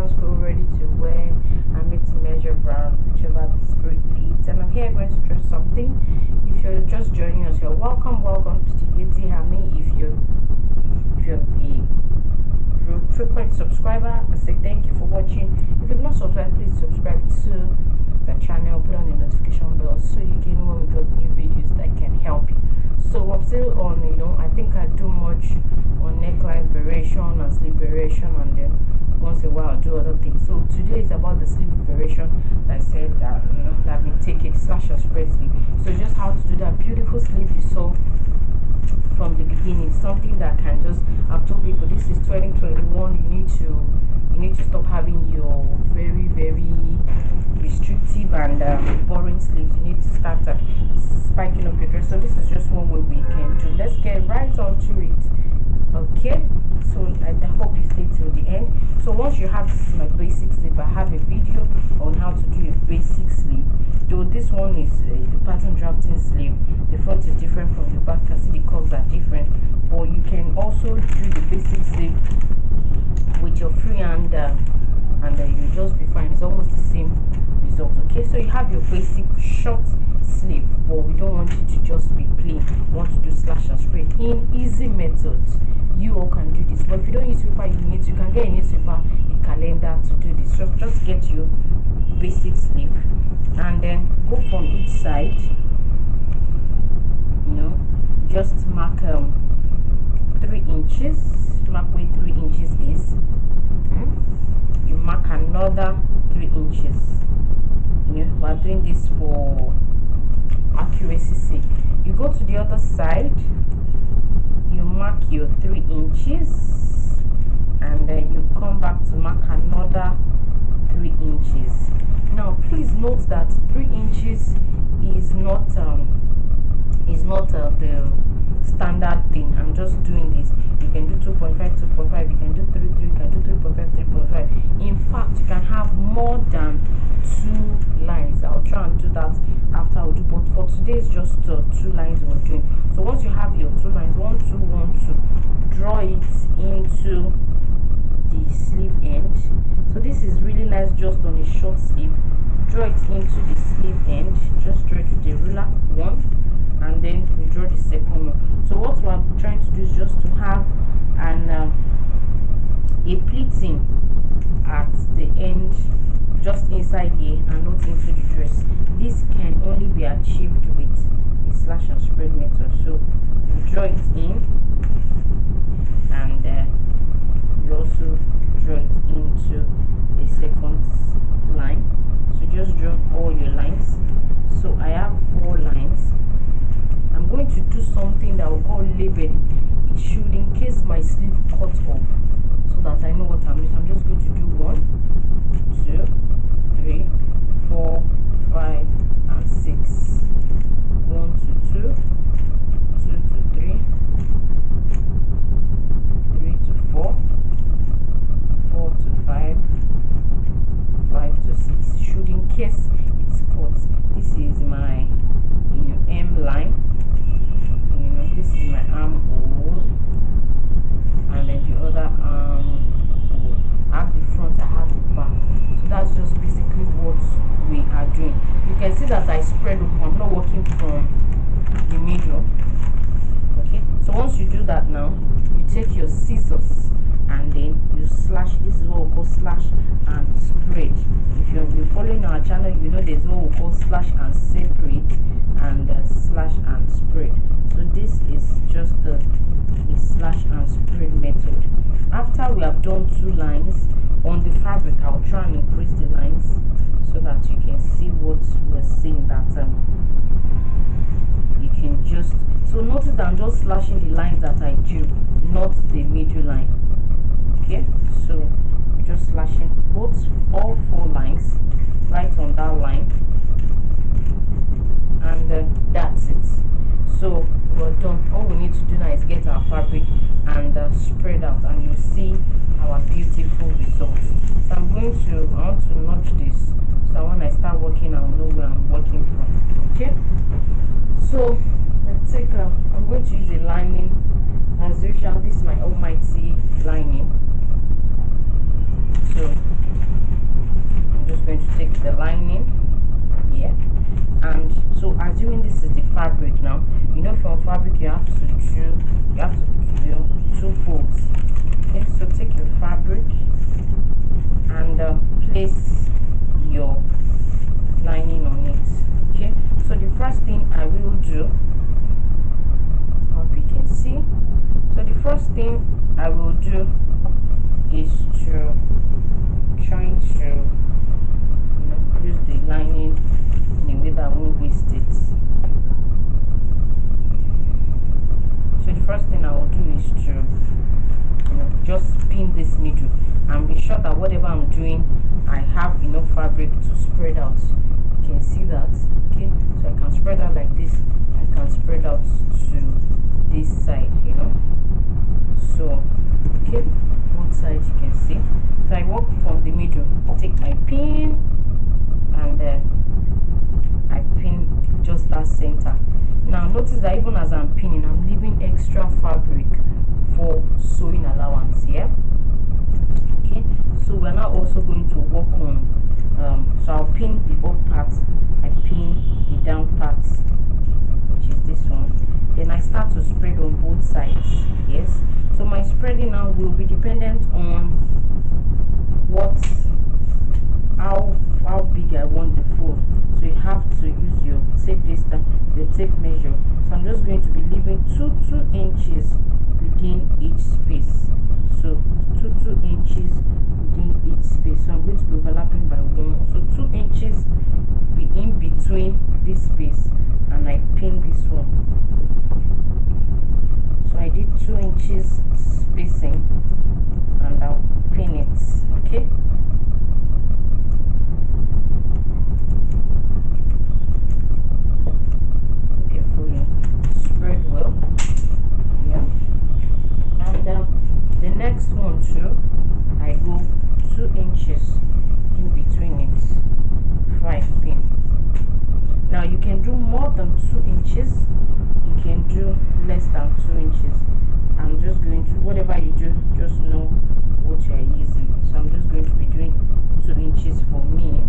just go ready to wear and made to measure brand, whichever the spirit leads. And I'm here going to draw something. If you're just joining us, you're welcome to Yeti Hami. If you're a frequent subscriber, I say thank you for watching. If you've not subscribed, please subscribe to the channel, put on the notification bell so you can know when we drop new videos that can help you. So I'm still on, I think I do much on neckline variation and sleeve variation, and then once in a while I'll do other things. So today is about the sleeve variation that I said that that I've been taking slash and spread sleeve. So just how to do that beautiful sleeve you saw from the beginning, something that can just, I've told people this is 2021, you need to stop having your very restrictive and boring sleeves. You need to start spiking up your dress. So this is just one way we can do. Let's get right onto it. Okay, so I hope you stay till the end. So once you have, this is my basic sleeve. I have a video on how to do a basic sleeve, though this one is the pattern drafting sleeve. The front is different from the back. You can see the curves are different, but you can also do the basic sleeve with your free hand and you just be fine. It's almost the same result. Okay, so you have your basic short sleeve, but we don't want it to just be plain. We want to do slash and spread in easy methods. You all can do this, but if you don't use paper, you can get a newspaper, a calendar to do this. So just get your basic sleeve and then go from each side. Just mark 3 inches. Mark where 3 inches is. You mark another 3 inches. We're doing this for accuracy's sake. You go to the other side, you mark your 3 inches, and then you come back to mark another 3 inches. Now please note that 3 inches is not the standard thing. I'm just doing this. You can do 2.5, 2.5, you can do 3, 3, you can do 3.5, 3.5. In fact, you can have more than 2 lines. I'll try and do that after I'll do, but for today it's just 2 lines we're doing. So once you have your 2 lines, 1, 2, 1, 2, draw it into the sleeve end. So this is really nice just on a short sleeve. Draw it into the sleeve end. Just draw it with the ruler, 1, and then we draw the second one. So what we're trying to do is just to have a pleating at the end, just inside here and not into the dress. This can only be achieved with a slash and spread method. So we draw it in, and we also draw it into the second line. So just draw all your lines. So I have 4 lines. I'm going to do something that we'll call labeling. It should, in case my sleeve cuts off, so that I know what I'm doing. I'm just going to do 1, 2, 3, 4, 5, and 6. 1 to 2, 2 to 3, 3 to 4, 4 to 5, 5 to 6. Should, in case it's cut. This is my M line. This is my armhole, and then the other armhole. I have the front, I have the back. So that's just basically what we are doing. You can see that I spread open. I'm not working from the middle. Okay, so once you do that, now you take your scissors and then you slash. This is what we call slash and spread. If you've been following our channel, you know there's what we call slash and separate and slash and spread. So this is just the slash and spread method. After we have done 2 lines on the fabric, I'll try and increase the lines so that you can see what we're saying, that you can just, so notice that I'm just slashing the lines that I do, not the middle line. Okay, so just slashing all 4 lines right on that line, and that's it. So we're done. All we need to do now is get our fabric and spread out, and you'll see our beautiful results. So I want to notch this, so when I start working I'll know where I'm working from. Okay, so let's take I'm going to use a lining as usual. This is my almighty lining. So assuming this is the fabric now, you know, from fabric you have to do, two folds. Okay, so take your fabric and place your lining on it. Okay, so the first thing I will do, hope you can see, so the first thing I will do is to try to use the lining in a way that won't waste it. So the first thing I will do is to just pin this middle and be sure that whatever I'm doing, I have enough fabric to spread out. You can see that. Okay, so I can spread out like this, I can spread out to this side, so okay, both sides you can see. So I work from the middle, take my pin and I pin just that center. Now notice that even as I'm pinning, I'm leaving extra fabric for sewing allowance here. Okay, so we're now also going to work on so I'll pin the up part, I pin the down part, which is this one, then I start to spread on both sides. Yes, so my spreading now will be dependent on how big I want the fold. So you have to use your tape measure. So I'm just going to be leaving 2 inches within each space. So 2 inches within each space. So I'm going to be overlapping by 1 more. So 2 inches in between this space, and I pin this one. So I did 2 inches spacing and I'll pin it. Okay, carefully spread well. Yeah, and the next one too, I go 2 inches in between it before I pin. Now you can do more than 2 inches, you can do less than 2 inches. I'm just going to, whatever you do, just know what you are using. So I'm just going to be doing 2 inches for me.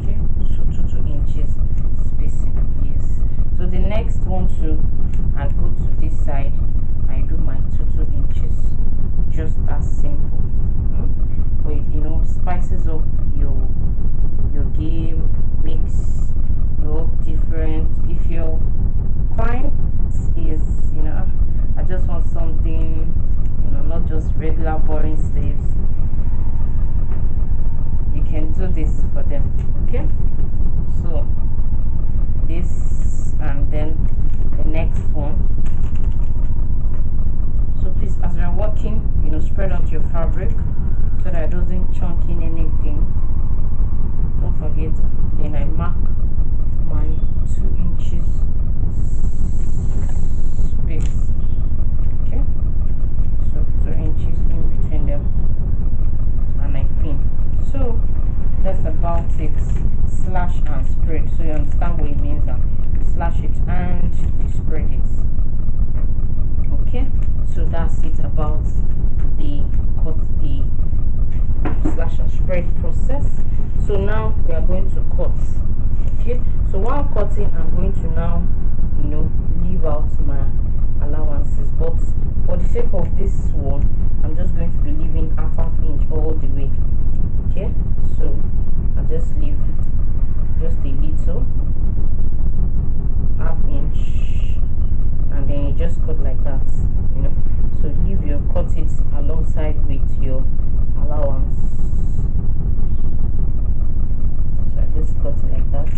Okay, so 2 inches spacing. Yes, so the next one too, I go to this side, I do my 2 inches, just as simple. But spices up your game, mix your different. If your client is I just want something not just regular boring sleeves, you can do this for them. Okay, so this, and then the next one. So please, as you're working, spread out your fabric so that it doesn't chunk in anything. Don't forget, then I mark my 2 inches space. Okay, so 2 inches in between them, and I pin. So that's about it. Slash and spread. So you understand what it means now. You slash it and you spread it. Okay, so that's it about the slash and spread process. So now we are going to cut. Okay, so while cutting, I'm going to now leave out my allowances, but for the sake of this one, I'm just going to be leaving a half inch all the way. Okay, so I'll just leave just a little half inch, and then you just cut like that. So leave your cut it alongside with your allowance. So I just cut it like that.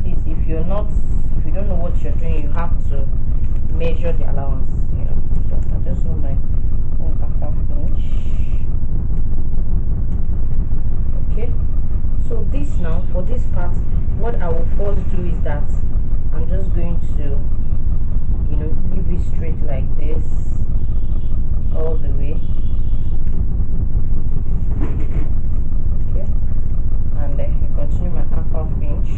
Please, if you don't know what you're doing, you have to measure the allowance. So I just want my 1.5 inch. Okay, so this now, for this part, what I will first do is that I'm just going to leave it straight like this all the way. Okay, and then I continue my half inch.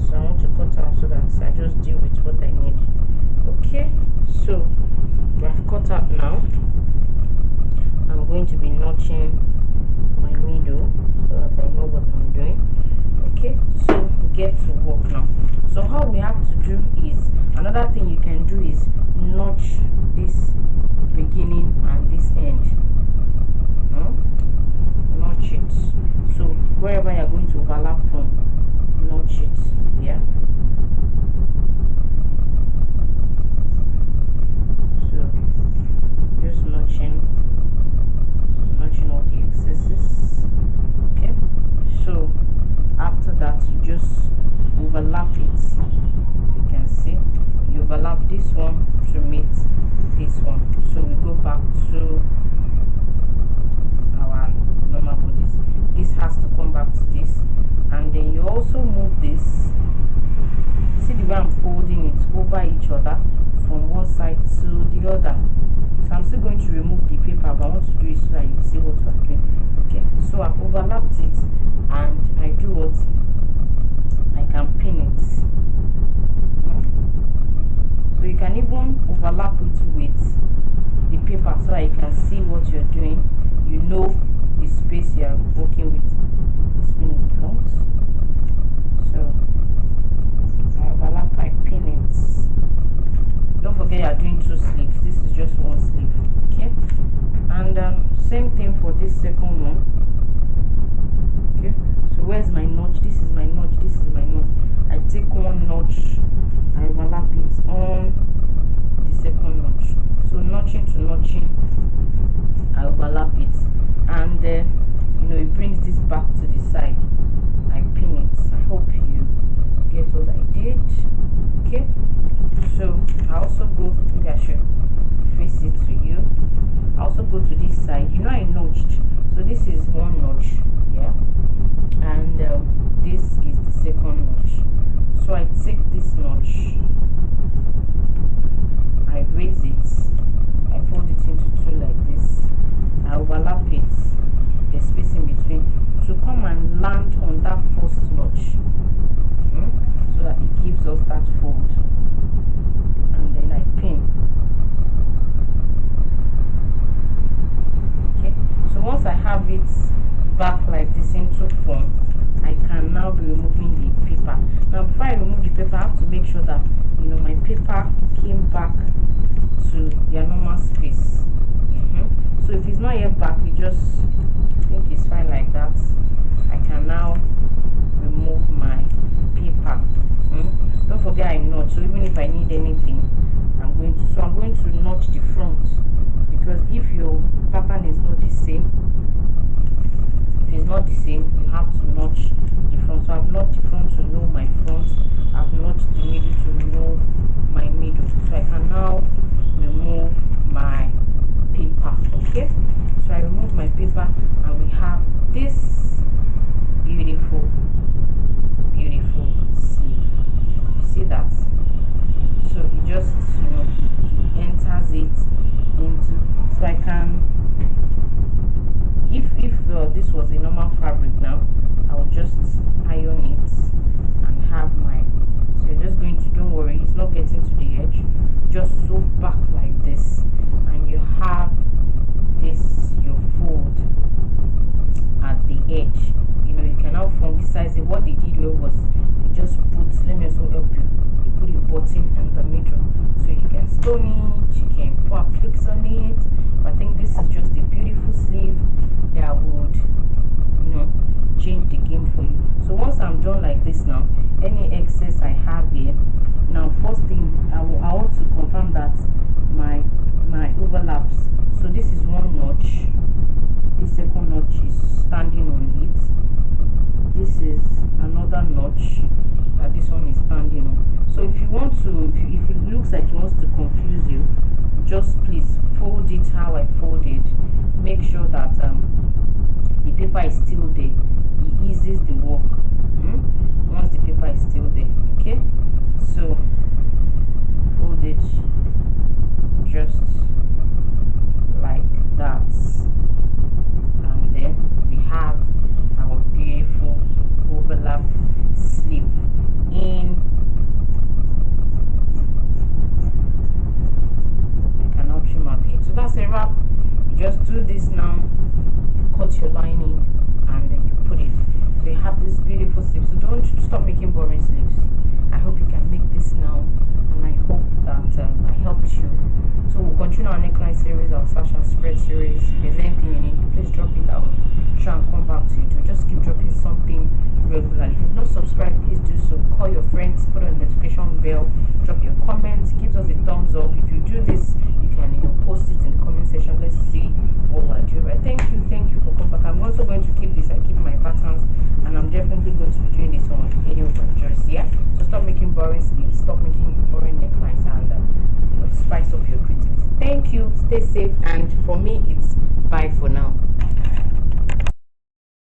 So I want to cut out so that I just deal with what I need. Okay, so we have cut out now. I'm going to be notching notching my middle so that I know what I'm doing. Okay, so get to work now. So how we have to do is, another thing you can do is notch this beginning and this end. Notch it. So wherever you're going to overlap from, notch it. Yeah. So just notching all the excesses. Okay. So after that, you just overlap it. You can see you overlap this one to meet this one. So we go back to our normal bodies. This has to come back to this, and then you also move this. See the way I'm folding it over each other from one side to the other. So I'm still going to remove the paper, but I want to do it so that you see what we're doing. Okay, so I've overlapped it, and I do what? I can pin it. So you can even overlap it with the paper so that you can see what you're doing. You know the space you are working with. This pin is blunt. So I overlap, I pin it. Don't forget you are doing 2 sleeves. This is just 1 sleeve. Okay, and same thing for this second one. Okay, so where's my notch? This is my notch, this is my notch. I take 1 notch, I overlap it on the second notch. So notching to notching, I overlap it, and you know, it brings this back to the side. I pin it. I hope you get what I did. Okay, so I also go, maybe I should face it to you. I also go to this side. You know, I notched, so this is 1 notch, yeah, and this is the second notch. So I take this notch, I raise it, I fold it into 2 like this, I overlap it, the space in between, to come and land on that first notch, so that it gives us that fold, and then I pin. Okay, so once I have it back like this into form, I can now be removing the paper. Now before I remove the paper, I have to make sure that, you know, my paper came back to your normal space. So if it's not yet back, you just think it's fine like that. I can now remove my paper. Don't forget I notch, so even if I need anything, I'm going to notch the front, because if your pattern is not the same, if it's not the same, you have to notch the front. So I've notched the front to know my front, I've notched the middle to know my middle, so I can now remove my paper. Okay, so I remove my paper, and we have this beautiful sleeve. You see that? So it just, you know, enters it into, so I can, if this was a normal fabric, now I will just iron it and have my, so you're just going to, don't worry, it's not getting to the edge, just sew back like this, and you have this, your fold at the edge. You know, you can now fungicize it. What they did here was, you just put, let me also help you, you put a button in the middle, so you can stone it, you can put flicks on it. But I think this is just a beautiful sleeve that would, you know, change the game for you. So once I'm done like this now, any excess I have here, now first thing I want to confirm that my overlaps. So this is 1 notch, this second notch is standing on it, this is another notch that this one is standing on. So if you want to, if it looks like it wants to confuse you, just please fold it how I folded. Make sure that the paper is still there. It eases the work once the paper is still there. Okay, so fold it just like that, and then we have our beautiful overlap sleeve in. I cannot trim out the edge. So that's a wrap. You just do this now, cut your lining and then you put it. So you have this beautiful sleeve. So don't stop making boring sleeves. I hope you can make this now, and I hope that I helped you. So we'll continue our neckline series, our slash and spread series. If there's anything you need, please drop it out. Try and come back to you. To just keep dropping something regularly. If you've not subscribed, please do so. Call your friends, put on the notification bell, drop your comments, give us a thumbs up. If you do this, you can post it in the comment section. Let's see what we're doing. Right, thank you for coming back. I'm also going to keep this. I keep my patterns, and I'm definitely going to be doing this on any of my dresses. Yeah, so stop making boring sleeves, stop making boring necklines, and spice up your creativity. Thank you, stay safe, and for me it's bye for